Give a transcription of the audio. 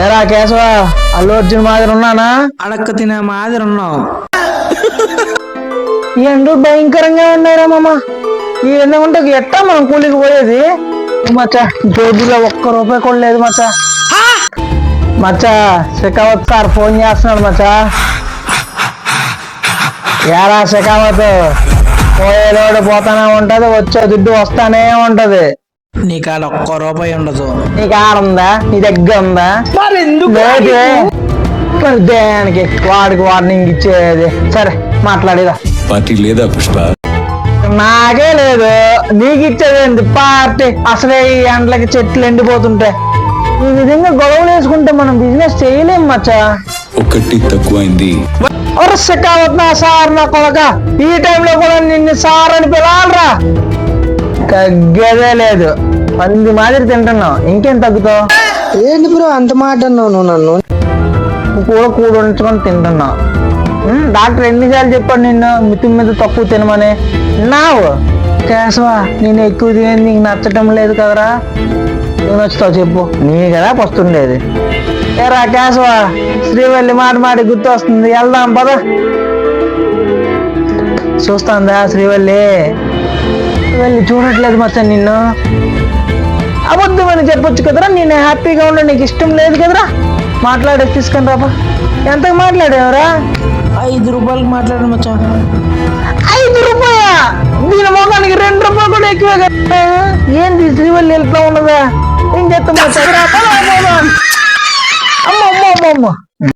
ఏరా కేశవ, అల్లు అర్జున్ మాదిరి ఉన్నానా? అడక్క తినే మాదిరి ఉన్నావు. ఈ ఎండలు భయంకరంగా ఉన్నాయిరా మామ. ఈ ఎండ ఉంటే ఎట్టా మనం కూలికి పోయేది? మచ్చా జోబులో ₹1 కూడా లేదు మచ్చా. మచ్చా శెకావత్ సార్ ఫోన్ చేస్తున్నాడు మచ్చా. ఏరా శెకావత్, పోయేలోడు పోతానే ఉంటది, వచ్చే దుడ్డు వస్తానే ఉంటది. నీకు ఆడ ₹1 ఉండదు. నీకు ఆడుందా? నీ దగ్గర ఉందా? దేనికి వాడికి వార్నింగ్ ఇచ్చేది? సరే మాట్లాడేదా పార్టీ లేదా పుష్ప? నాకే లేదు, నీకు ఇచ్చేది పార్టీ? అసలే ఈ ఎండలకి చెట్లు ఎండిపోతుంటాయి. ఈ విధంగా గొడవలు వేసుకుంటే మనం బిజినెస్ చేయలేం మచ్చా. ఒకటి తక్కువైంది. కావద్దు సార్ నా కొడక, ఈ టైంలో కూడా నిన్ను సార్ అని పిలవాలరా? తగ్గేదే లేదు, 10 మాదిరి తింటున్నావు, ఇంకేం తగ్గుతావు? ఏంటి బ్రో అంత మాట అన్నావు నువ్వు? నన్ను కూడ ఉంచుకొని తింటున్నావు. డాక్టర్ ఎన్నిసార్లు చెప్పాడు నిన్ను మితి మీద తక్కువ తినమని? నావు కేశవా, నేను ఎక్కువ తినేది నీకు నచ్చటం లేదు కదరా? నువ్వు నచ్చుతావు చెప్పు, నీ కదా వస్తుండేది. ఏరా కేశవా, శ్రీవల్లి మాటి గుర్తు వస్తుంది, వెళ్దాం పద. చూస్తాందా శ్రీవల్లి? శ్రీవల్లి చూడట్లేదు మచ్చా నిన్ను. అబద్ధమని చెప్పొచ్చు కదరా, నేను హ్యాపీగా ఉండ, నీకు ఇష్టం లేదు కదరా? మాట్లాడేసి తీసుకొని రాపా. ఎంతకు మాట్లాడేవరా? ₹5 మాట్లాడు మచ్చా. ₹5? దీని మొఖానికి ₹2 కూడా ఎక్కువే కదా. ఏంది శ్రీవల్లి వెళ్తా ఉన్నదా? ఏం చేస్తాం? అమ్మ అమ్మ అమ్మ అమ్మ.